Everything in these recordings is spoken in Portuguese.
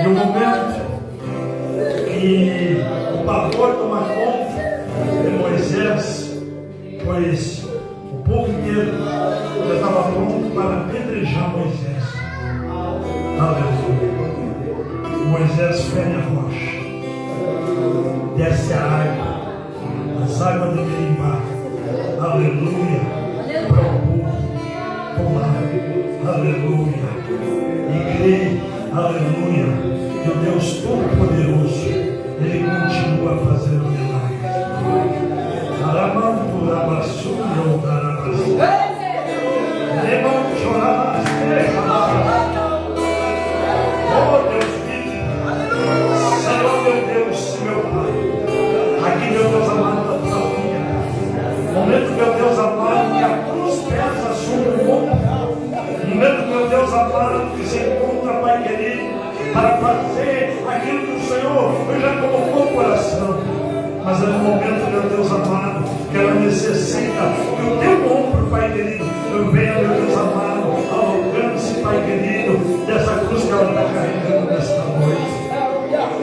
E o momento que o pavor toma conta de Moisés, pois o povo inteiro já estava pronto para apedrejar Moisés. Aleluia. Moisés fere a rocha, desce a água, as águas de Meribá. Aleluia. Para o povo tomar. Aleluia. E crê, aleluia, que o Deus Todo-Poderoso, Ele continua fazendo milagres. Aramantu, Rabassu, Yodarabassu. Lemantu, Rabassu. Oh, Deus vivo. Senhor, meu Deus, meu Pai. Aqui, meu Deus amado, da tua filha. Momento, meu Deus amado, que a cruz pesa sobre o ombro. Momento, meu Deus amado, que se encontra, Pai querido, para fazer aquilo que o Senhor já colocou no coração. Mas é no momento, meu Deus amado, que ela necessita que o teu ombro, Pai querido, venha, meu Deus amado, ao alcance, Pai querido, dessa cruz que ela está carregando nesta noite.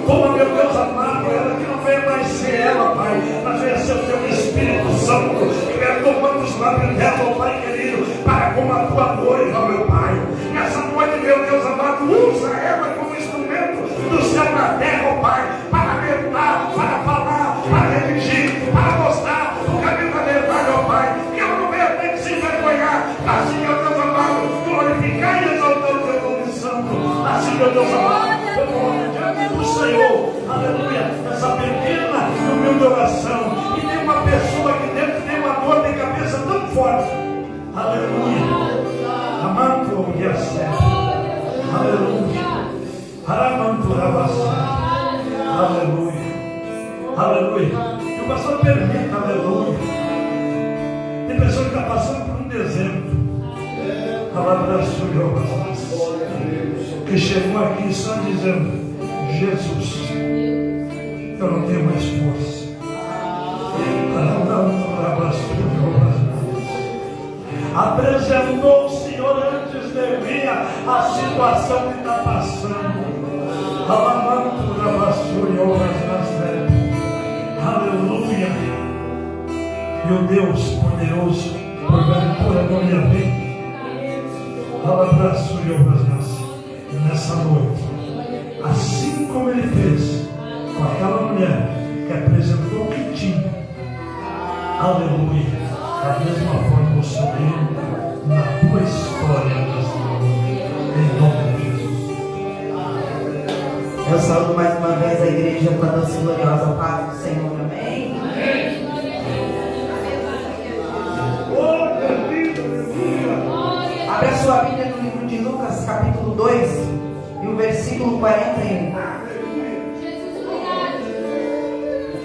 Como, meu Deus amado, ela que não venha mais ser ela, Pai, mas venha ser o teu Espírito Santo, que venha tomando os lábios dela, Pai querido, para como a tua noiva, meu Pai. Nessa noite, meu Deus amado, usa ela como instrumento do céu na terra, ó Pai, para alertar, para falar, para redigir, para mostrar o caminho da verdade, ó Pai. Que ela não venha ter que se envergonhar. Assim, meu Deus amado, glorificar e exaltar o teu nome santo. Assim, meu Deus amado, eu coloco diante do Senhor, aleluia, essa pequena e humilde oração. E tem uma pessoa aqui dentro que tem uma dor de cabeça tão forte, aleluia, amanto e aleluia, aramanto rabassa, aleluia, aleluia. E o pastor permita, aleluia. Tem pessoa que está passando por um deserto, palavra sua, que chegou aqui só dizendo: Jesus, eu não tenho mais força. Apresentou o Senhor antes de mim a situação que está passando. Aleluia. E o Deus poderoso, porventura não ia ver. Nessa noite, assim como Ele fez com aquela mulher que apresentou o que tinha, aleluia, da mesma forma o Senhor na tua história nessa noite, em nome de Jesus. Eu saúdo mais uma vez a igreja com a doce e gloriosa paz do Senhor, amém? Abra sua Bíblia no livro de Lucas, capítulo 2, e o versículo 41.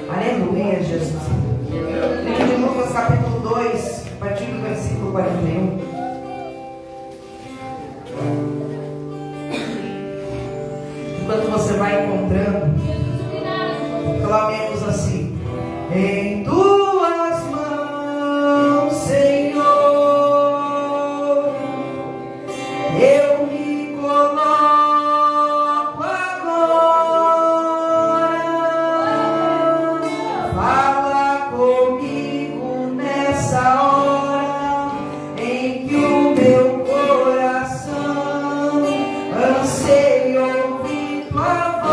Aleluia, Jesus. Livro de Lucas, capítulo 2, a partir do versículo 41. Enquanto você vai encontrando, clamemos assim: em tuas mãos, Senhor, eu me coloco agora. Fala comigo nessa hora em que o meu coração anseia ouvir tua voz.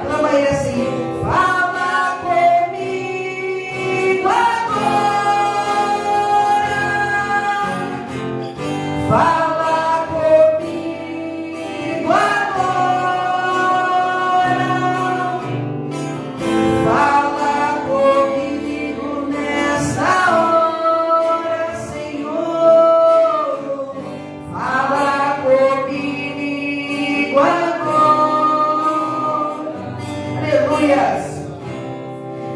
Clama ele assim: fala comigo agora. Fala comigo agora. Fala comigo nessa hora, Senhor. Fala comigo agora. Aleluias.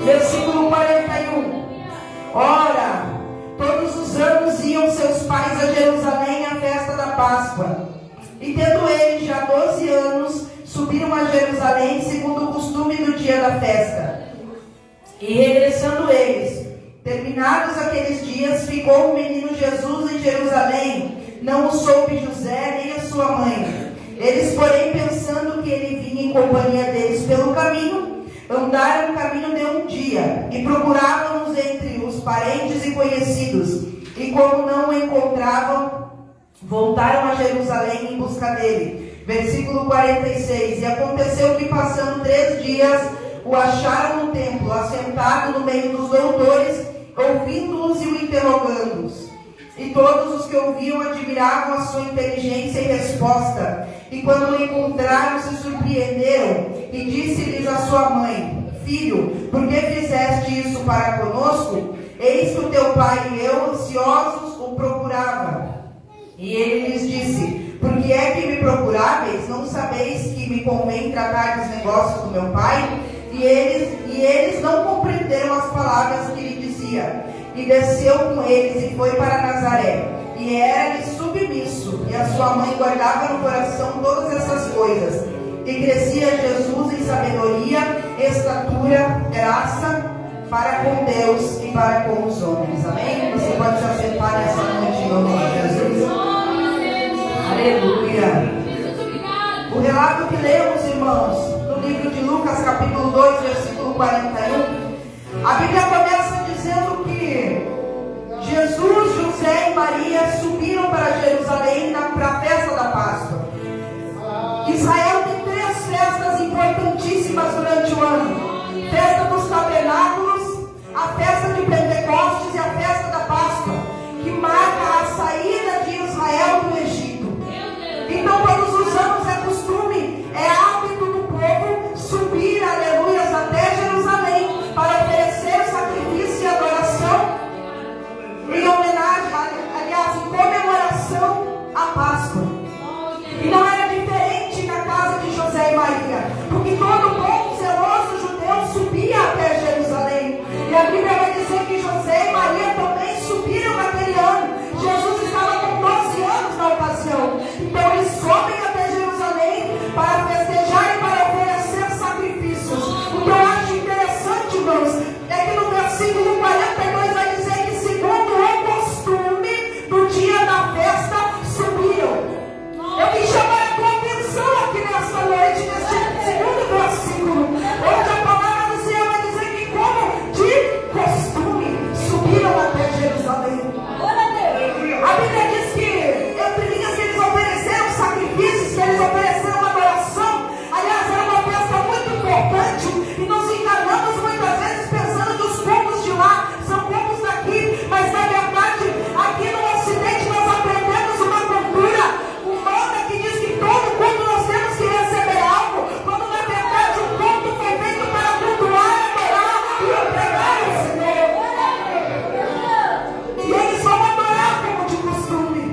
Versículo 41. Ora, todos os anos iam seus pais a Jerusalém à festa da Páscoa. E tendo eles já 12 anos, subiram a Jerusalém segundo o costume do dia da festa. E regressando eles, terminados aqueles dias, ficou o menino Jesus em Jerusalém. Não o soube José nem a sua mãe. Eles, porém, pensando que ele vinha em companhia deles pelo caminho, andaram o caminho de um dia e procuravam-nos entre os parentes e conhecidos. E como não o encontravam, voltaram a Jerusalém em busca dele. Versículo 46. E aconteceu que, passando 3 dias, o acharam no templo, assentado no meio dos doutores, ouvindo-os e o interrogando-os. E todos os que ouviam admiravam a sua inteligência e resposta. E quando o encontraram, se surpreenderam. E disse-lhes a sua mãe: Filho, por que fizeste isso para conosco? Eis que o teu pai e eu, ansiosos, o procuravam. E ele lhes disse: Por que é que me procuráveis? Não sabeis que me convém tratar dos negócios do meu pai? E eles não compreenderam as palavras que lhe dizia. E desceu com eles e foi para Nazaré. E era-lhe submisso. E a sua mãe guardava no coração todas essas coisas. E crescia Jesus em sabedoria, estatura, graça para com Deus e para com os homens. Amém? Você pode se assentar nessa noite em nome de Jesus. Aleluia. O relato que lemos, irmãos, no livro de Lucas, capítulo 2, versículo 41, a Bíblia começa dizendo que Jesus, José e Maria subiram para Jerusalém para a festa da Páscoa. Israel tem 3 festas importantíssimas durante o ano: festa dos tabernáculos, a festa de Pentecostes e a festa da Páscoa, que marca a saída de Israel do Egito. Então, todos os anos é costume, é hábito do povo subir, aleluias, até Jerusalém para oferecer sacrifício e adoração em homenagem, aliás, em comemoração à Páscoa. E não era diferente na casa de José e Maria, porque todo bom zeloso judeu subia até Jerusalém. E a Bíblia vai dizer que José e Maria também subiram naquele ano. Jesus estava com 12 anos na ocasião. Então eles sobem até Jerusalém para festejar e para oferecer sacrifícios. O que eu acho interessante, irmãos, é que no versículo 42 vai dizer que, segundo o costume do dia da festa, subiram. Eu quis chamar a tua atenção aqui nesta noite, neste segundo versículo, onde a palavra do Senhor vai dizer que, como de costume, subiram até Jerusalém. A Bíblia diz que, entre linhas, que eles ofereceram sacrifícios, que eles ofereceram adoração. Aliás, era uma festa muito importante, e nos enganamos muitas vezes pensando que os povos de lá são povos daqui, mas na verdade, aqui no Ocidente nós aprendemos uma cultura humana que diz que todo culto nós temos que receber algo, quando na verdade o culto foi feito para cultuar, adorar e entregar ao Senhor. E eles vão adorar como de costume.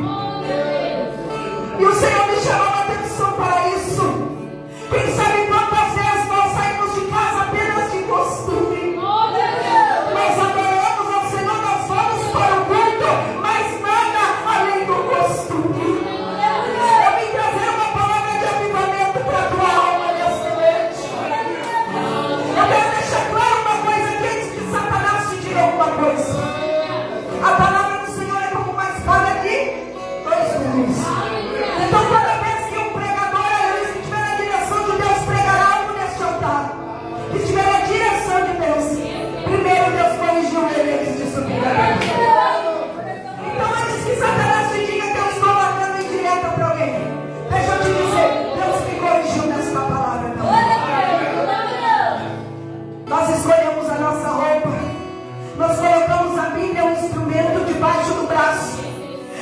E o Senhor me chamou a atenção para isso. Quem sabe quantas vezes nós saímos de casa apenas de costume. Nós adoramos ao Senhor, nós vamos para o culto, mas nada além do costume. Eu vim trazer uma palavra de avivamento para a tua alma nesta noite. Eu quero deixar claro uma coisa aqui antes que Satanás te diga alguma coisa. A palavra do Senhor é como uma espada de 2 gumes. Então, toda vez que um pregador estiver na direção de Deus, pregará algo neste altar, que estiver na direção de Deus, primeiro Deus corrigiu ele antes de subir. Então, antes que Satanás te diga que eu estou largando em direta para alguém, deixa eu te dizer, Deus me corrigiu nesta palavra também. Nós escolhemos a nossa roupa, nós colocamos a Bíblia, um instrumento, debaixo do braço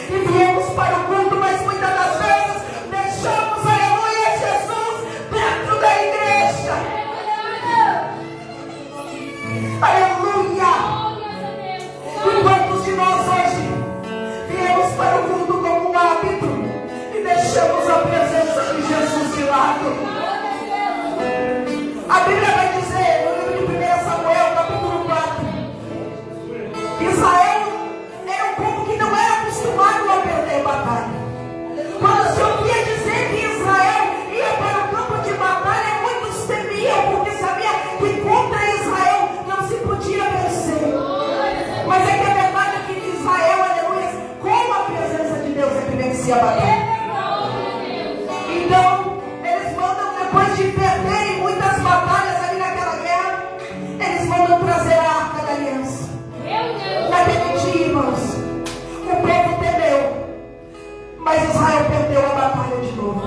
e viemos para o culto, mas muitas das vezes deixamos, aleluia, Jesus dentro da igreja. Aleluia. E quantos de nós hoje viemos para o culto como um hábito e deixamos a presença de Jesus de lado? A Bíblia vai dizer no livro de 1 Samuel, capítulo 4, que Israel era um povo que não era acostumado a perder batalha. Quando se ouvia dizer que Israel ia para o campo de batalha, muitos temiam, porque sabia que contra Israel não se podia vencer. Mas é que a verdade é que Israel, aleluia, com a presença de Deus é que vencia a batalha. Então, depois de perderem muitas batalhas ali naquela guerra, eles mandam trazer a Arca da Aliança. Naquele dia, irmãos, o povo temeu, mas Israel perdeu a batalha de novo.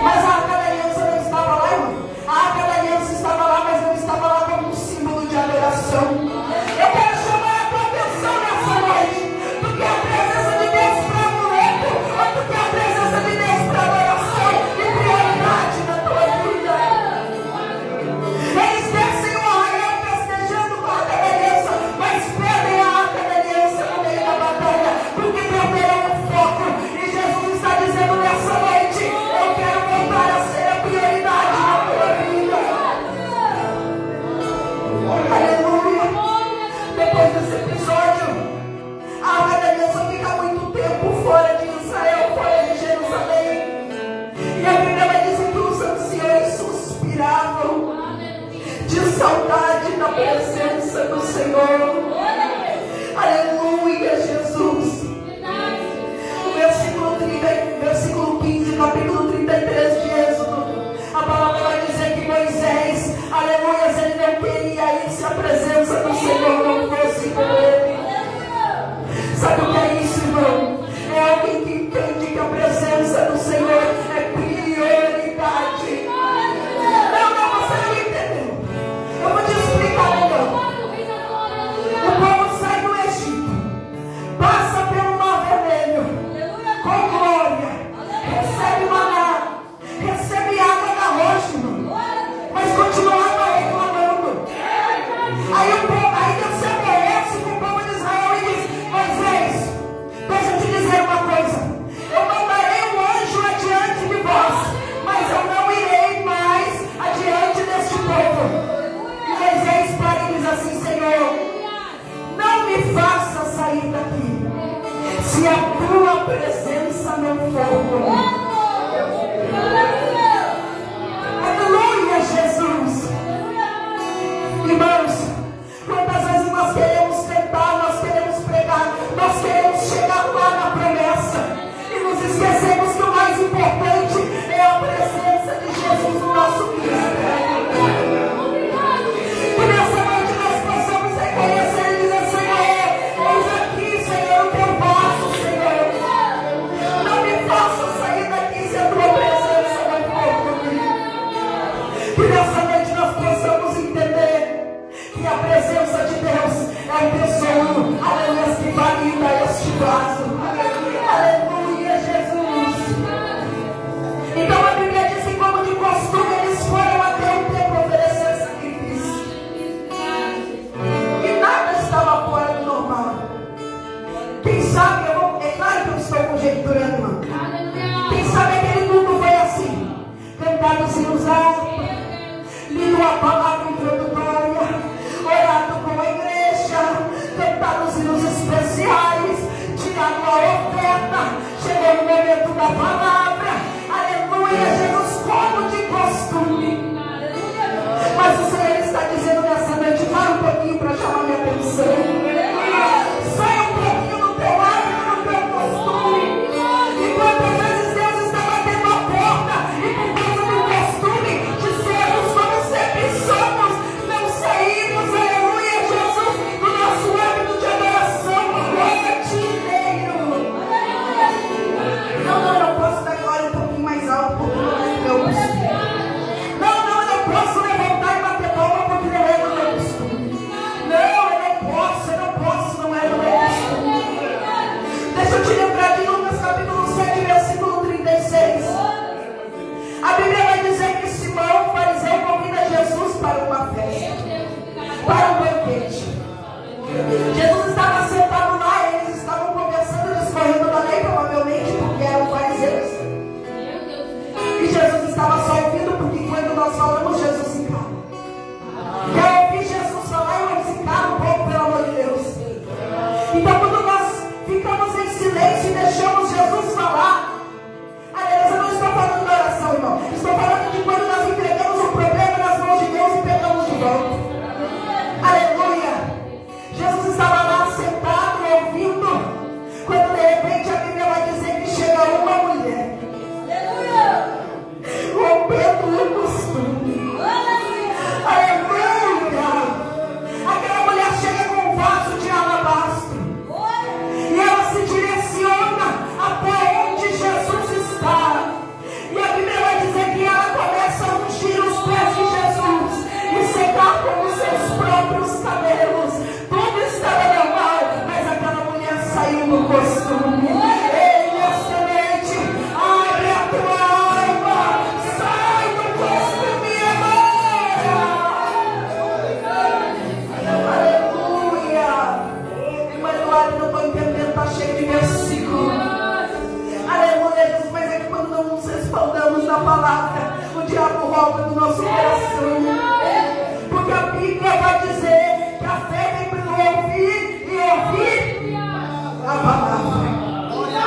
Mas a Arca da Aliança não estava lá, irmão. A Arca da Aliança estava lá, mas não estava lá como um símbolo de adoração. Eu quero chamar a tua atenção nessa noite, porque a presença de Deus para amuleto, ou porque a presença de Deus para adoração e prioridade na tua vida. Eles descem o arraial festejando com a Arca da Aliança, mas perdem a Arca da Aliança no meio da batalha, porque perderam o foco. E Jesus está dizendo nessa noite: eu quero voltar a ser a prioridade na tua vida. Aleluia. Depois desse episódio, a Arca da Aliança fica muito tempo fora de Israel, fora de Jerusalém. E a Bíblia vai dizer que os anciãos suspiravam de saudade da presença do Senhor. Aleluia, Jesus. No versículo 15, capítulo 33 de Êxodo, a palavra vai dizer que Moisés, aleluia, ele não queria ir se a presença do Senhor não fosse com ele. Sabe o que é isso, irmão? É alguém que entende que a presença do Senhor é prioridade. Não, você não entendeu. Eu vou te explicar melhor. O povo sai do Egito, passa pelo Mar Vermelho, com glória, recebe maná, recebe água da rocha, irmão, mas continuava reclamando. Aí Deus se aborrece com o povo de Israel e diz: Moisés, deixa eu te dizer uma coisa, eu mandarei um anjo adiante de vós, mas eu não irei mais adiante deste povo. E Moisés para e diz assim: Senhor, não me faça sair daqui se a tua presença não for comigo. Aleluia, Jesus. Irmãos, quantas vezes nós queremos tentar, nós queremos pregar, nós queremos chegar lá na promessa e nos esquecemos que o mais importante é a presença de Jesus no nosso ministério. Que nessa noite nós possamos reconhecer e dizer: Senhor, eis aqui, Senhor, o teu vaso, Senhor. Não me faça sair daqui se a tua presença não for comigo. Que nessa noite nós possamos entender que a presença de Deus é um tesouro, aleluia, que valida este vaso. Aleluia, Jesus. Então a Bíblia diz que, como de costume, eles foram até o templo oferecer sacrifício. E nada estava fora do normal. Quem sabe, é claro que eu estou conjecturando, irmão. Quem sabe aquele mundo foi assim: cantados hinos altos, lido a palavra introdutória, orado com a igreja, cantados hinos especiais, tirado a oferta, chegou o momento da palavra, aleluia, Jesus, como de costume. Mas o Senhor está dizendo nessa noite: para um pouquinho para chamar minha atenção. Sai um pouquinho do teu hábito, do teu costume. E quantas vezes Deus está batendo a porta e, por causa do costume de sermos como sempre somos, não saímos, aleluia, Jesus, do nosso hábito de adoração rotineiro. Não posso dar da palavra, o diabo rouba do nosso coração. Porque a Bíblia vai dizer que a fé vem pelo ouvir e ouvir a palavra.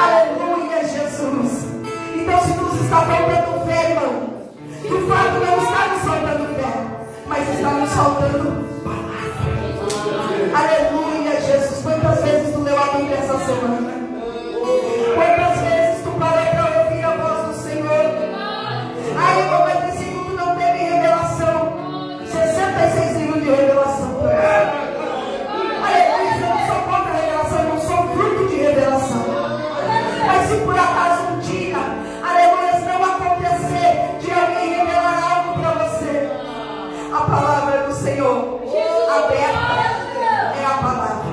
Aleluia, Jesus. Então, se nos está faltando fé, irmão, que o fato não está nos faltando fé, mas está nos faltando palavra. Aleluia, Jesus. Quantas vezes tu leu a Bíblia essa semana? Quantas vezes tu parou para ouvir a voz do Senhor? Aí, irmão, mas esse mundo não teve revelação. 66 livros de revelação. Aleluia, eu não sou contra a revelação, eu não sou fruto de revelação. Mas se por acaso um dia, aleluia, não acontecer de alguém revelar algo para você, a palavra do Senhor aberta é a palavra,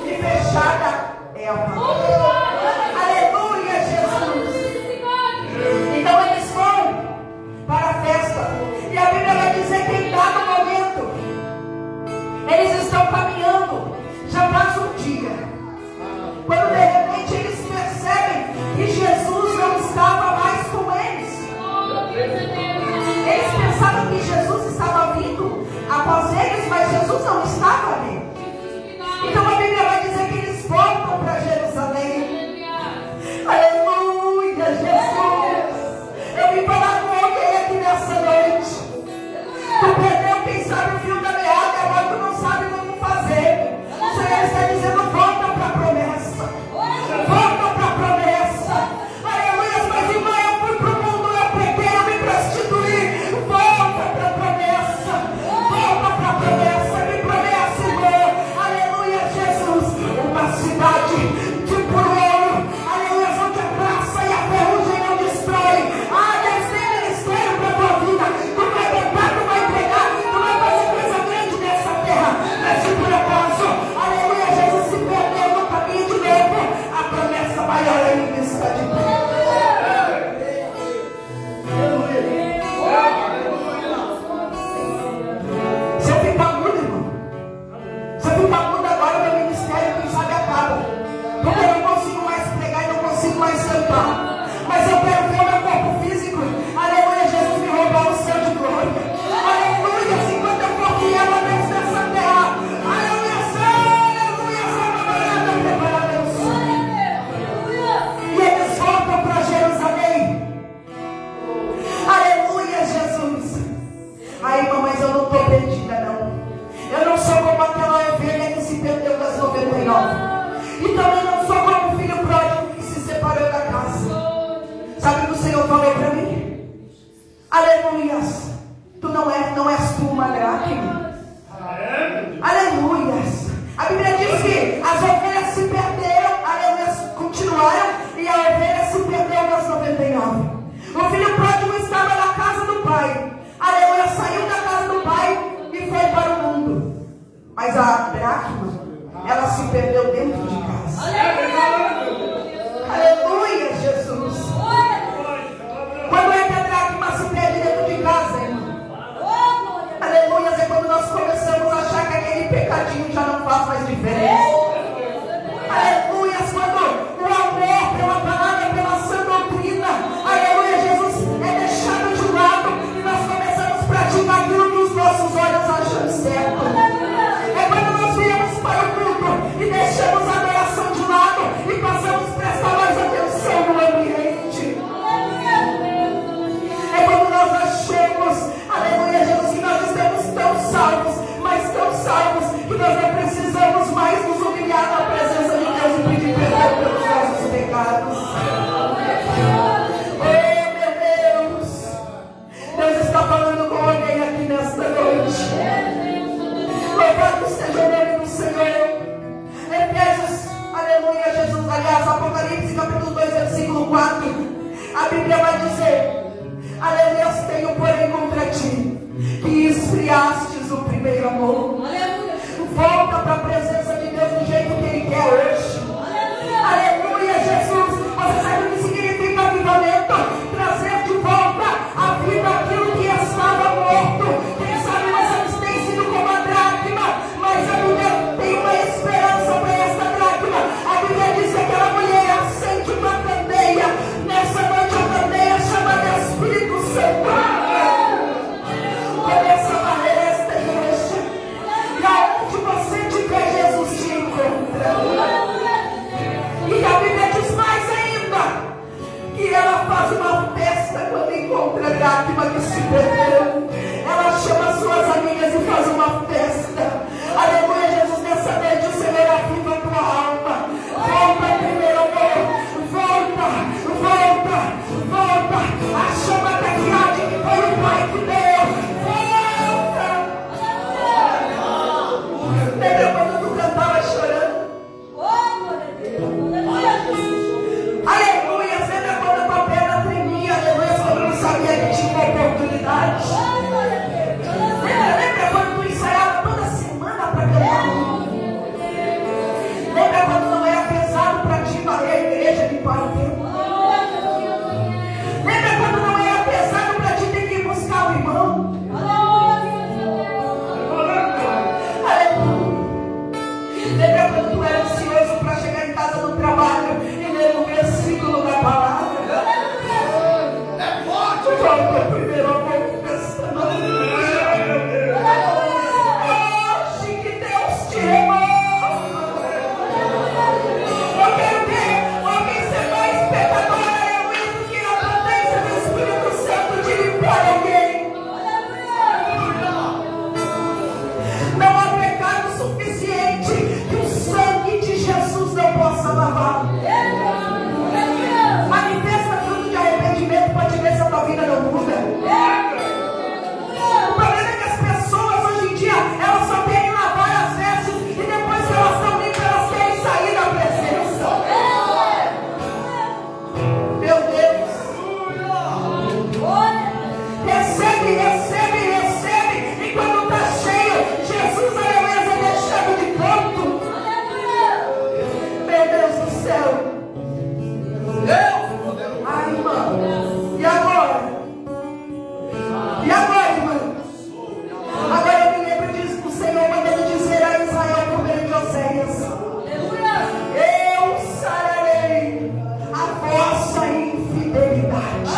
e fechada é a palavra. Aleluia, Jesus. Então eles vão para a festa, e a Bíblia vai dizer que em dado momento eles estão caminhando, já passa um dia, quando de repente eles percebem que Jesus não estava mais com eles. Eles pensavam que Jesus estava vindo após eles, mas Jesus não estava ali. Então a Bíblia vai dizer que eles voltam para Jerusalém. Aleluia, Jesus. Eu vim falar com alguém aqui nessa noite. Tu perdeu, quem sabe, o fio da meada, agora tu não sabe como fazer. O Senhor está dizendo: volta para a promessa. Volta para a promessa. Aleluia, mas irmã, eu fui para o mundo, eu peguei, eu me prostituí. Volta para a promessa. Volta para a promessa. Me promessa, irmão. Aleluia, Jesus. Uma cidade de puro ouro. Aleluia, onde a praça e a ferrugem não destrói. Ah, Deus tem ministério para a tua vida. Tu vai tentar, tu vai pegar, tu vai fazer coisa grande nessa terra. Mas se por acaso, aleluia, Jesus se perdeu no caminho de novo, a promessa maior ainda está de pé. Se eu ficar mudo, irmão, se eu ficar mudo agora, meu ministério, quem sabe, acaba. Porque eu não consigo mais pregar e não consigo mais cantar. Mas eu quero ver o meu corpo físico. Aleluia, Jesus me roubar o céu de glória. Aleluia, se enquanto eu for fiel a Deus nessa terra. Aleluia, aleluia, preparada no céu. E eles voltam para Jerusalém. Aleluia, Jesus. Ai, irmão, mas eu não estou perdida, não. Eu não sou como aquela ovelha que se perdeu das 99. E também não sou como o filho pródigo que se separou da casa. Sabe o que o Senhor falou para mim? Aleluias. Tu não és tu uma dracma. Aleluias. A Bíblia diz que as ovelhas se perderam, aleluias, continuaram, e a ovelha se perdeu das 99. O filho pródigo estava na casa do pai. Aleluia, saiu da casa do pai e foi para o mundo. Mas a dracma, ela se perdeu dentro de casa. Aleluia, Jesus. Quando é que a dracma se perde dentro de casa, irmão? Aleluia, é quando nós começamos a achar que aquele pecadinho já não faz mais diferença. Aleluia, quando o amor pela palavra, pela sã doutrina, aleluia, Jesus, é deixado de lado e nós começamos a praticar aquilo que os nossos olhos acham certo. É quando nós viemos para o culto e deixamos a adoração de lado e passamos a prestar mais atenção no ambiente. É quando nós achamos, aleluia, Jesus, que nós estamos tão salvos, mas tão salvos, que nós não precisamos mais nos humilhar na presença de Deus e pedir perdão pelos nossos pecados. Oh, meu Deus! Deus está falando com alguém aqui nesta noite. Louvado seja o nome do Senhor. Efésios, aleluia, Jesus, aliás, Apocalipse, capítulo 2, versículo 4. A Bíblia vai dizer: aleluia, tenho porém contra ti, que esfriastes o primeiro amor. Volta para a presença de Deus do jeito que Ele quer hoje. Aleluia, Jesus. Você sabe o que significa avivamento? Trazer de volta a vida aquilo que estava morto. Quem sabe você não tem sido como a dracma, mas a Bíblia tem uma esperança para esta dracma. A Bíblia diz que aquela mulher acende uma candeia. Nessa noite a candeia chama Deus. Lembra quando tu ensaiava toda semana para cantar? Lembra quando não era pesado para ti varrer a igreja, limpar o templo? Lembra quando não era pesado para ti ter que ir buscar o irmão? Aleluia. Lembra quando tu era ansioso para chegar em casa do trabalho e ler um versículo da palavra? Qual foi o primeiro amor que pensando? Hoje que Deus te remove. Eu quero ver alguém ser mais pecador, aleluia, do que a potência do Espírito Santo de limpar alguém. Não há pecado suficiente que o sangue de Jesus não possa lavar. Manifesta fruto de arrependimento para te ver se a tua vida não muda. O problema é que as pessoas hoje em dia, elas só querem lavar as vestes e depois que elas estão limpas, elas querem sair da presença. Meu Deus. Recebe, recebe, recebe. E quando está cheio, Jesus, aleluia, é deixado de canto. Meu Deus do céu. Ai, irmão. E agora? E agora, irmão? Agora eu me lembro disso que o Senhor mandando dizer a Israel por meio de Oséias: eu sararei a vossa infidelidade.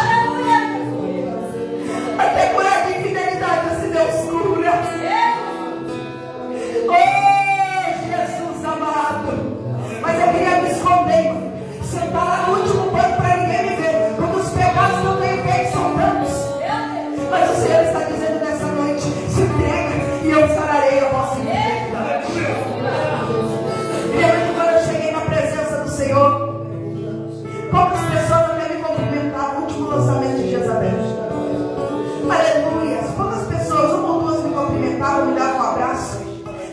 Até curar de infidelidade esse Deus cura. Oh, Jesus amado. Mas eu queria me esconder, sentar lá no último banco para ninguém me ver, porque os pecados que eu tenho feito são tantos. Mas o Senhor está dizendo nessa noite: se entrega e eu sararei a vossa infidelidade. E eu, quando eu cheguei na presença do Senhor, poucas pessoas até me cumprimentaram. O último lançamento de Jezabel. Aleluia. Poucas pessoas, uma ou duas, me cumprimentavam, me davam um abraço.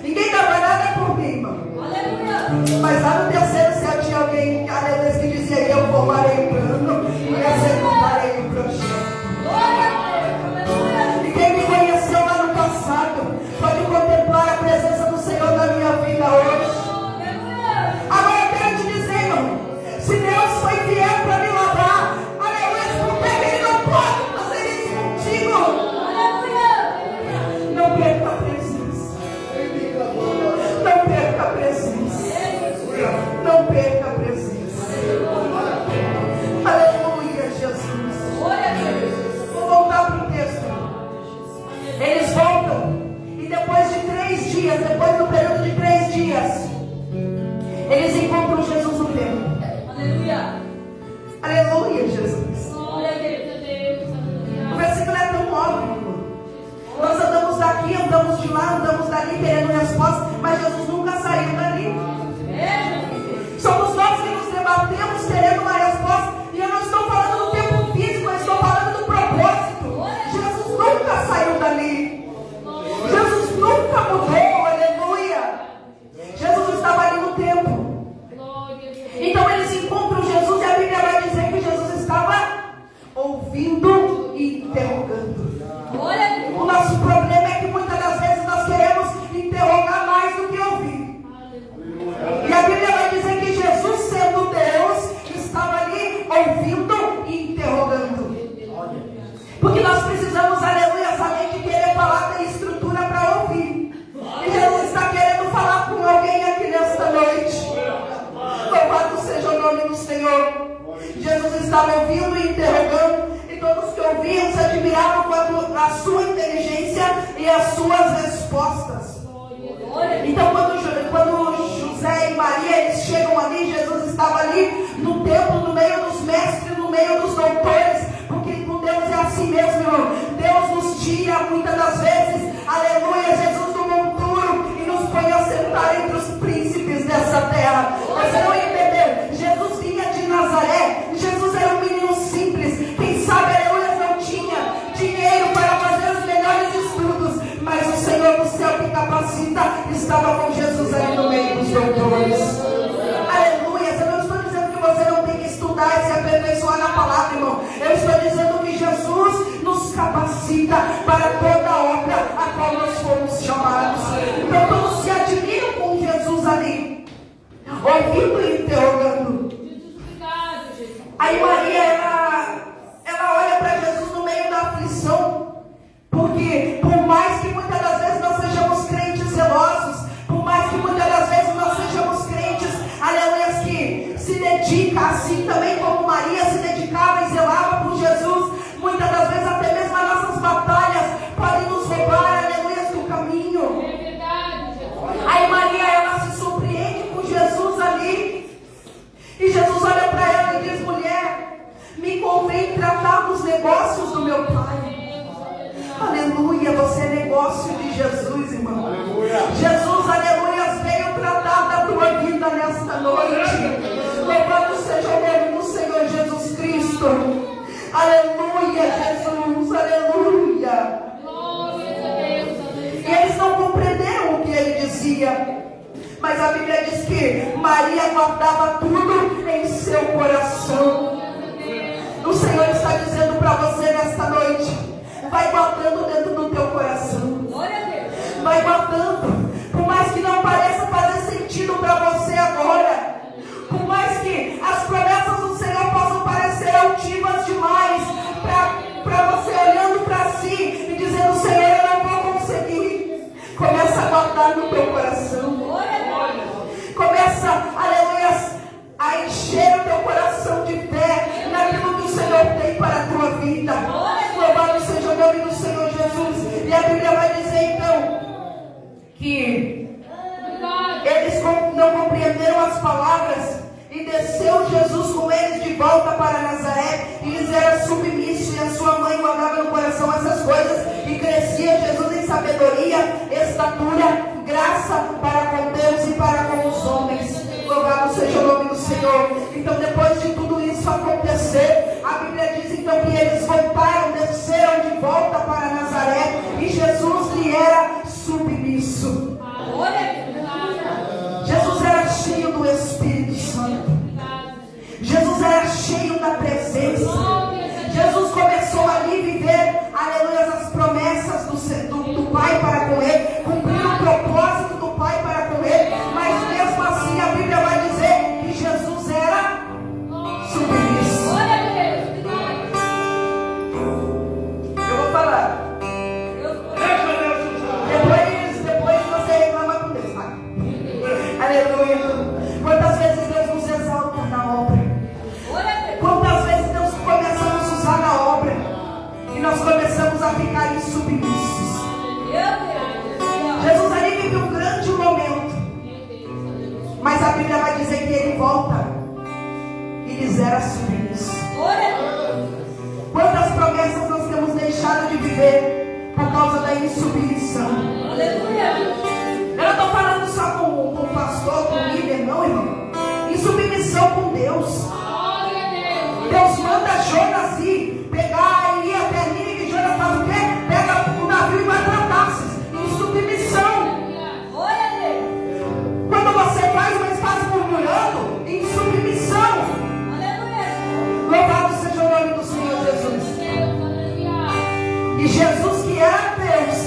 Ninguém dava nada por mim, irmão. Mas lá no terceiro céu tinha alguém, aleluia, que dizia: eu formarei o plano e executarei o projeto. E quem me conheceu lá no passado pode contemplar a presença do Senhor na minha vida hoje. Agora eu quero te dizer, irmão, se Deus foi fiel para me lavar, aleluia, por que Ele não pode fazer isso contigo? Não perca a presença. Não perca a presença. Não perca a presença. Aleluia, Jesus. Vou voltar para o texto. Eles voltam. E depois de 3 dias, depois do período de 3 dias, eles encontram Jesus no templo. Aleluia, Jesus. O versículo é tão óbvio. Nós andamos daqui, andamos de lá, andamos dali querendo resposta, mas Jesus nunca saiu dali. Somos nós que nos debatemos querendo uma resposta. E eu não estou falando do tempo físico, eu estou falando do propósito. Jesus nunca saiu dali. Jesus nunca mudou, aleluia. Jesus estava ali no templo. Então eles encontram Jesus e a Bíblia vai dizer que Jesus estava ouvindo e interrogando. O nosso problema é que muitas das vezes nós queremos interrogar mais do que ouvir. E a Bíblia vai dizer que Jesus, sendo Deus, estava ali ouvindo e interrogando. Porque nós precisamos, aleluia, além de querer falar, ter estrutura para ouvir. E Jesus está querendo falar com alguém aqui nesta noite. Louvado seja o nome do Senhor. Jesus estava ouvindo e interrogando. E todos que ouviam se admiravam quanto a sua inteligência e as suas respostas. Então quando José e Maria eles chegam ali, Jesus estava ali no templo, no meio dos mestres, no meio dos doutores, porque com Deus é assim mesmo, irmão. Deus nos tira muitas das vezes, aleluia, Jesus do monturo e nos põe a sentar entre os príncipes dessa terra. Você não entendeu? Jesus vinha de Nazaré, Jesus era um menino simples, quem sabe, aleluia, não tinha dinheiro para fazer os melhores estudos, mas o Senhor do céu que capacita estava com Jesus ali no meio dos doutores. Aleluia, eu não estou dizendo que você não tem que estudar e se aperfeiçoar na palavra, irmão. Eu ouvindo e interrogando. Aí Maria, ela olha para Jesus no meio da aflição, porque por mais que muitas das vezes nós sejamos crentes zelosos, por mais que muitas das vezes nós sejamos crentes, aleluia, que se dedica assim também como Maria se dedicava e zelava por Jesus, muitas das vezes até mesmo as nossas batalhas podem nos roubar, aleluia, do caminho. Aí Maria, ela se surpreende com Jesus ali, e Jesus olha para ela e diz: mulher, me convém tratar dos negócios do meu Pai. Aleluia, você é negócio de Jesus, irmão. Aleluia. Jesus, aleluia, veio tratar da tua vida nesta noite. Louvado seja o nome do Senhor Jesus Cristo. Aleluia, Jesus, aleluia. E eles não compreenderam o que ele dizia, mas a Bíblia diz que Maria guardava tudo em seu coração. O Senhor está dizendo para você nesta noite: vai guardando dentro do teu coração. Vai guardando. Por mais que não pareça fazer sentido para você agora, por mais que as promessas do Senhor possam parecer altivas demais para você olhando para si e dizendo: Senhor, eu não vou conseguir. Começa a guardar no teu coração. Começa, aleluia, a encher o teu coração de fé naquilo que o Senhor tem para a tua vida. Louvado seja o nome do Senhor Jesus. E a Bíblia vai dizer então que eles não compreenderam as palavras, e desceu Jesus com eles de volta para Nazaré, e lhes era submisso, e a sua mãe guardava no coração essas coisas, e crescia Jesus em sabedoria, estatura, graça para com Deus e para com os homens. Louvado seja o nome do Senhor. Então, depois de tudo isso acontecer, a Bíblia diz então que eles voltaram, desceram de volta para Nazaré, e Jesus lhe era submisso. Jesus era cheio do Espírito Santo. Jesus era cheio da presença. Jesus começou ali a viver, aleluia, as promessas do Pai para com ele, cumprir o propósito do Pai para com ele. Mas mesmo assim a Bíblia vai dizer que Jesus era submisso. Eu vou falar. Depois você reclama com Deus, tá? Aleluia. Quantas vezes Deus nos exalta na obra? Quantas vezes Deus começa a nos usar na obra e nós começamos a ficar insubmissos? Jesus ali vive um grande momento, mas a Bíblia vai dizer que ele volta e lhes era submisso. Quantas promessas nós temos deixado de viver por causa da insubmissão? Eu não estou falando só com o pastor, com o líder, não, irmão. Insubmissão com Deus. Deus manda Jonas ir pegar e ir até Nínive. Jonas faz o quê? Pega o navio e vai para Tarsis. Insubmissão. Quando você faz, mas faz murmurando, insubmissão. Louvado seja o nome do Senhor Jesus. E Jesus, que era Deus,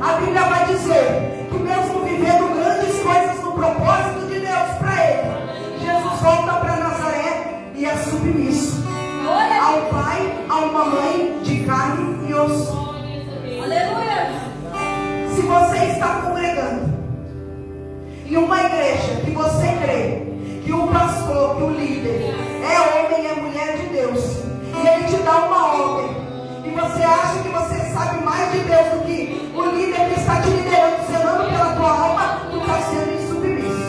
a Bíblia vai dizer que mesmo vivendo grandes coisas no propósito de Deus para ele, Jesus volta para Nazaré e é submisso ao pai, a uma mãe de carne e osso. Se você está congregando em uma igreja que você crê que o pastor, que o líder é homem e é mulher de Deus, e ele te dá uma ordem, e você acha que você sabe mais de Deus do que o líder que está te liderando, zelando pela tua alma, tu está sendo insubmisso.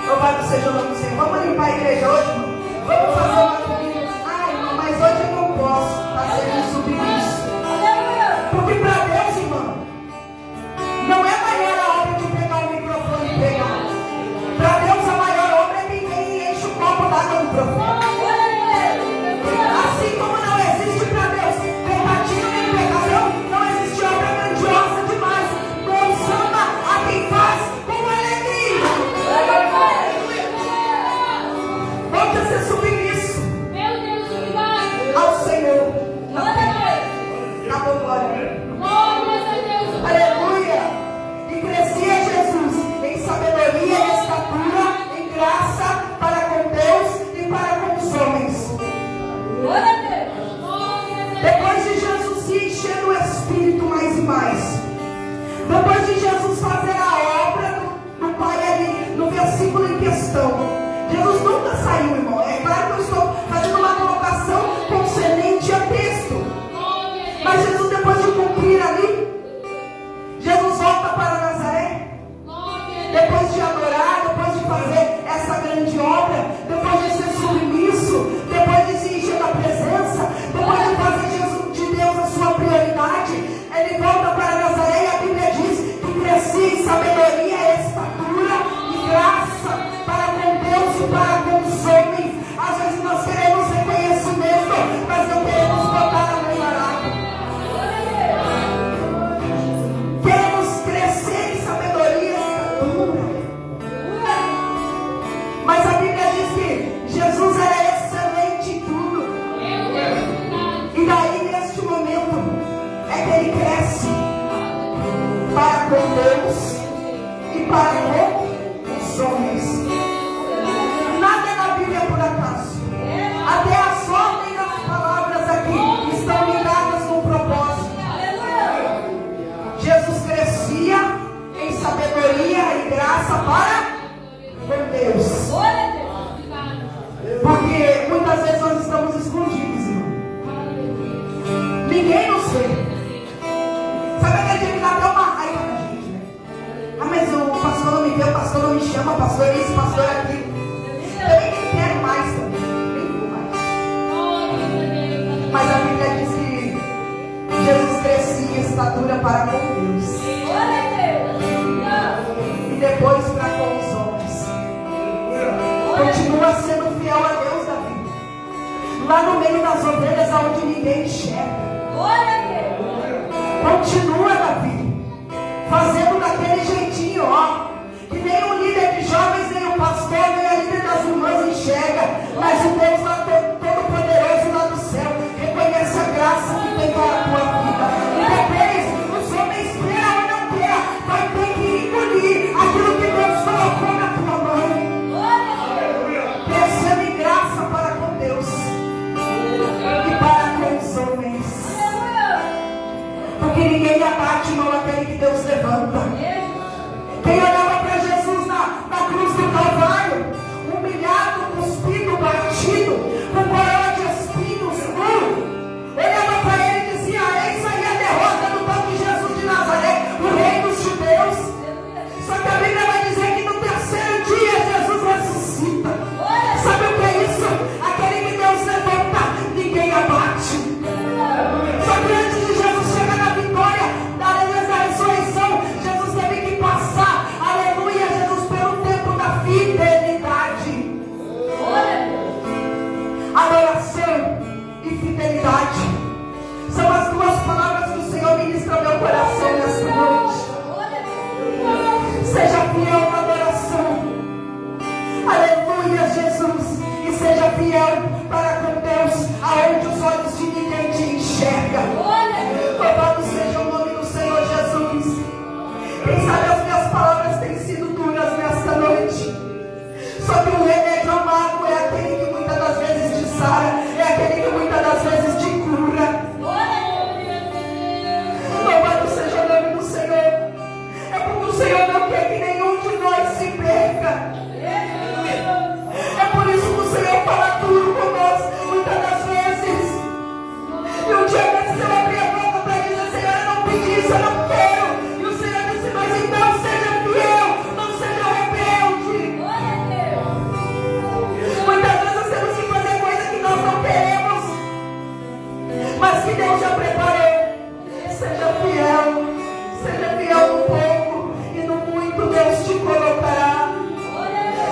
Louvado seja o nome do Senhor. Vamos limpar a igreja hoje, irmão? Vamos fazer uma comida. Ai, irmão, mas hoje eu não posso estar sendo insubmisso. Porque para Deus, irmão, não é maior a obra de pegar o microfone e pregar. Para Deus, a maior obra é quem vem e enche o copo d'água no microfone. Assim como não existe para Deus pecadinho nem pecadão, não existe obra grandiosa demais. Não ama a quem faz com alegria. Volte a ser submisso ao Senhor. Acabou, glória. Aleluia. E crescia Depois de Jesus fazer a obra do Pai ali, no versículo em questão, Jesus nunca saiu, irmão. É claro que eu estou fazendo uma colocação concernente a texto. Mas Jesus, depois de cumprir ali, Jesus volta para Nazaré. Depois de adorar, depois de fazer essa grande obra, depois de ser submisso, depois de se encher da presença, depois de fazer de Deus a sua prioridade, ele volta para Nazaré e a Bíblia diz que crescia em sabedoria, estatura e graça para com Deus e para com os homens. Às vezes nós queremos reconhecimento, mas não queremos botar a mão arada. Queremos crescer em sabedoria e estatura. Mas a Bíblia diz que Jesus era excelente em tudo. E daí, neste momento, é que ele cresce para com Deus e para com os homens. Nada na Bíblia é por acaso. Até as ordens das palavras aqui estão ligadas no propósito. Jesus crescia em sabedoria e graça para com Deus. Porque muitas vezes nós estamos escondidos, irmão. Ninguém nos vê. Sabe aquele dia que dá até uma raiva na gente, né? Ah, mas o pastor não me vê, o pastor não me chama, o pastor isso, o pastor aquilo. Eu nem quero mais também. Nem mais. Mas a Bíblia diz que Jesus crescia em estatura para com Deus. E depois para com os homens. Continua sendo fiel a Deus, Davi. Lá no meio das ovelhas, onde ninguém enxerga. Continua, Davi, fazendo daquele jeitinho, ó, que nem o líder de jovens, nem o pastor, nem a líder das irmãs enxerga, mas o Deus lá todo-poderoso lá do céu reconhece a graça que tem para a tua vida. E depois, os homens queiram ou não queiram, vai ter que engolir aquilo que Deus colocou na tua mão. Crescendo em graça para com Deus e para com os homens. Porque ninguém abate, irmão, aquele que Deus levanta. Quem olhava para Jesus na cruz do Calvário, humilhado, cuspido, batido, com coroa de espinhos, olhava para ele e dizia: eis aí a derrota do tal de Jesus de Nazaré, o rei dos judeus. Só que a Bíblia vai dizer que no terceiro dia Jesus ressuscita. Sabe o que é isso? Aquele que Deus levanta, ninguém abate. Só que antes de Jesus chegar na vitória, da ressurreição, Jesus teve que passar, aleluia, Jesus, pelo tempo da fidelidade. Adoração e fidelidade são as duas palavras que o Senhor ministra ao meu coração nesta noite. Seja fiel na adoração, aleluia, Jesus, e seja fiel para com Deus, aonde os olhos de ninguém te enxergam. Louvado seja o nome do Senhor Jesus. Quem sabe as minhas palavras têm sido duras nesta noite. Só que o remédio amargo é aquele que muitas das vezes te sara, é aquele que muitas das vezes te cura. Louvado seja o nome do Senhor. É porque o Senhor não quer que nenhum de nós se perca. É por isso que o Senhor fala duro conosco muitas das vezes. E um dia antes eu abri a boca para dizer: Senhor, eu não pedi isso, eu não quero. E o Senhor disse: mas então seja fiel, não seja rebelde. Muitas vezes nós temos que fazer coisas que nós não queremos, mas que Deus já preparou. Seja fiel no pouco, e no muito Deus te colocará.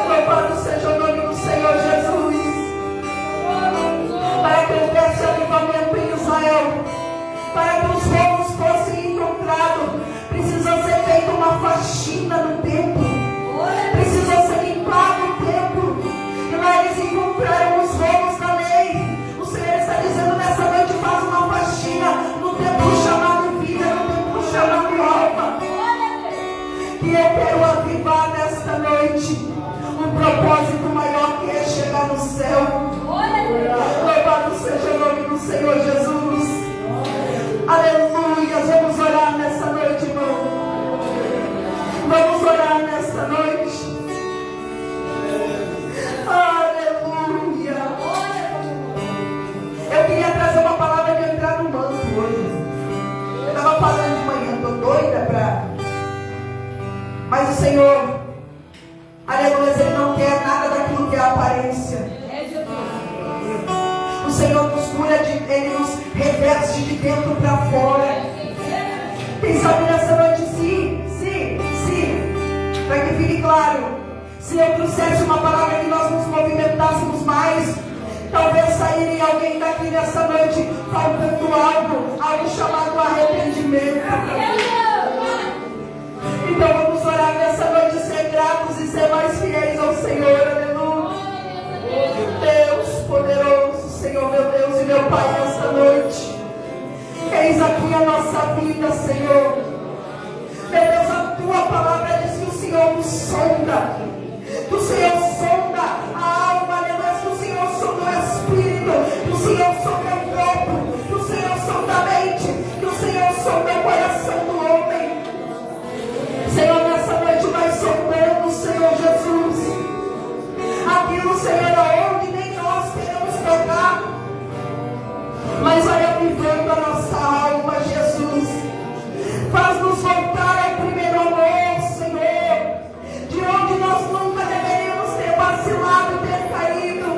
Louvado seja o nome do Senhor Jesus. Para que houvesse avivamento em Israel, para que os povos fossem encontrados, precisa ser feita uma faxina no templo, precisa ser limpado o templo. E lá eles encontraram os rolos da lei. O Senhor está dizendo nessa noite: faz uma faxina no templo chamado vida, no templo chamado alma. E eu quero avivar nesta noite um propósito maior, que é chegar no céu. Louvado seja o nome do Senhor Jesus. Aleluia. Vamos orar nessa noite, irmão. Ele nos reveste de dentro para fora. Quem sabe nessa noite, para que fique claro, se eu trouxesse uma palavra que nós nos movimentássemos mais, talvez sairia alguém daqui nessa noite faltando algo chamado arrependimento. Então vamos orar nessa noite, ser gratos e ser mais fiéis ao Senhor. Aleluia. Deus poderoso, Senhor, meu Deus e meu Pai, nessa noite, eis aqui a nossa vida, Senhor. Meu Deus, a tua palavra diz que o Senhor nos sonda, que o Senhor sonda a alma, aleluia, que o Senhor sonda o espírito, que o Senhor sonda o corpo, que o Senhor sonda a mente, que o Senhor sonda o coração do homem. Senhor, nessa noite vai sondando, Senhor Jesus, aquilo, Senhor, aonde nem nós queremos tocar, mas vai avivando a nossa alma, Jesus. Faz-nos voltar ao primeiro amor, Senhor, de onde nós nunca deveríamos ter vacilado e ter caído.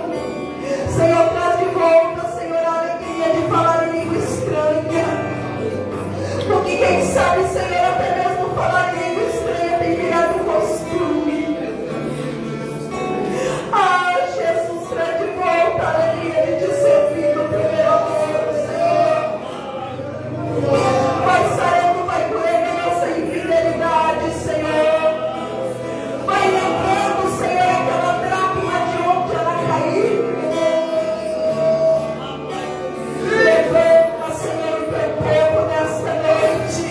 Senhor, traz de volta, Senhor, a alegria de falar em língua estranha, porque quem sabe, Senhor, até mesmo falar em língua estranha tem virado costume. Ah, Jesus, traz de volta a alegria de te servir no primeiro amor, Senhor. Vai sarando, vai curando a nossa infidelidade, Senhor. Vai lembrando, Senhor, aquela dracma de onde ela caiu. Levanta, Senhor, o teu povo nesta noite,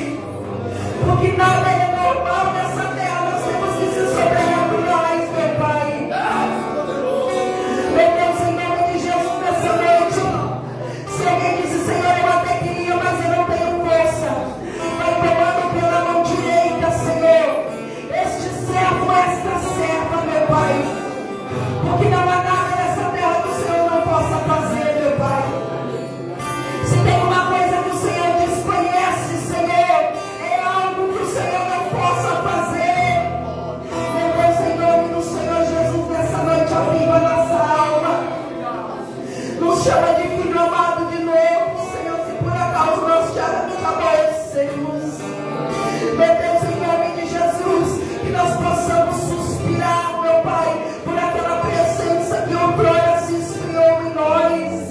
porque nada é normal nessa terra, nós temos que ser sobrenaturais, meu Pai. Meu Deus, em nome de Jesus, nessa noite, se alguém disse, Senhor, eu até queria, mas eu não tenho força, vai tomando pela mão direita, Senhor, este servo, esta serva, meu Pai, porque não há nada nessa terra que o Senhor não possa fazer, meu Pai. Se tem uma coisa que o Senhor desconhece, Senhor, é algo que o Senhor não possa fazer. Meu Deus, em nome do Senhor Jesus, nessa noite aviva a nossa alma, nos chama de filho amado de novo, Senhor, se por acaso nós já nos aborrecemos. Meu Deus, em nome de Jesus, que nós possamos suspirar, meu Pai, por aquela presença que outrora se esfriou em nós.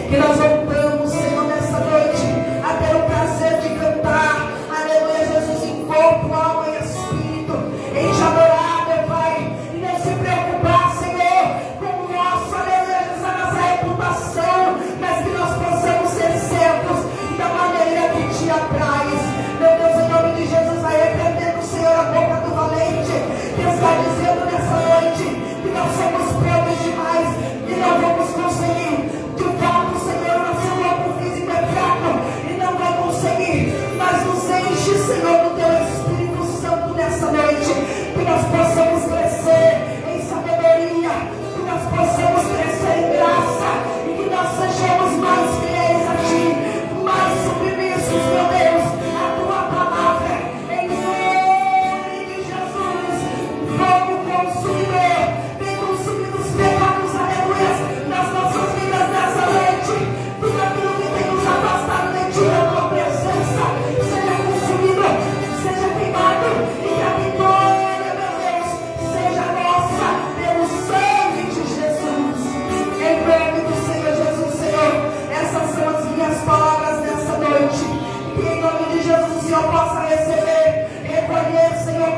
Que nós voltamos, Senhor, nessa noite a ter o prazer de cantar, aleluia, Jesus, em corpo, alma e espírito, em te adorar, meu Pai, e não se preocupar, Senhor, com o nosso, aleluia, Jesus, a nossa reputação, mas que nós possamos ser certos da maneira que te apraz. Meu Deus, em nome de Jesus, vai repreendendo, Senhor, a boca do valente, que está dizendo nessa noite que nós somos pobres demais e não vamos conseguir. Senhor, nosso corpo físico é fraco e não vai conseguir, mas nos enche, Senhor, do teu Espírito Santo nessa noite, que nós possamos crescer em sabedoria, que nós possamos crescer em graça e que nós sejamos mais fiéis a ti, mais submissos, meu Deus, à tua palavra, em nome de Jesus. Fogo consumidor, vem consumir os pecados, aleluia, nas nossas vidas nessa noite. Tudo aquilo que tem nos afastado de ti, da tua presença, seja consumido, seja queimado, e que a vitória, meu Deus, seja nossa pelo sangue de Jesus. Em nome do Senhor Jesus, Senhor, essas são as minhas palavras nessa noite. Que em nome de Jesus o Senhor possa receber, recolher, Senhor,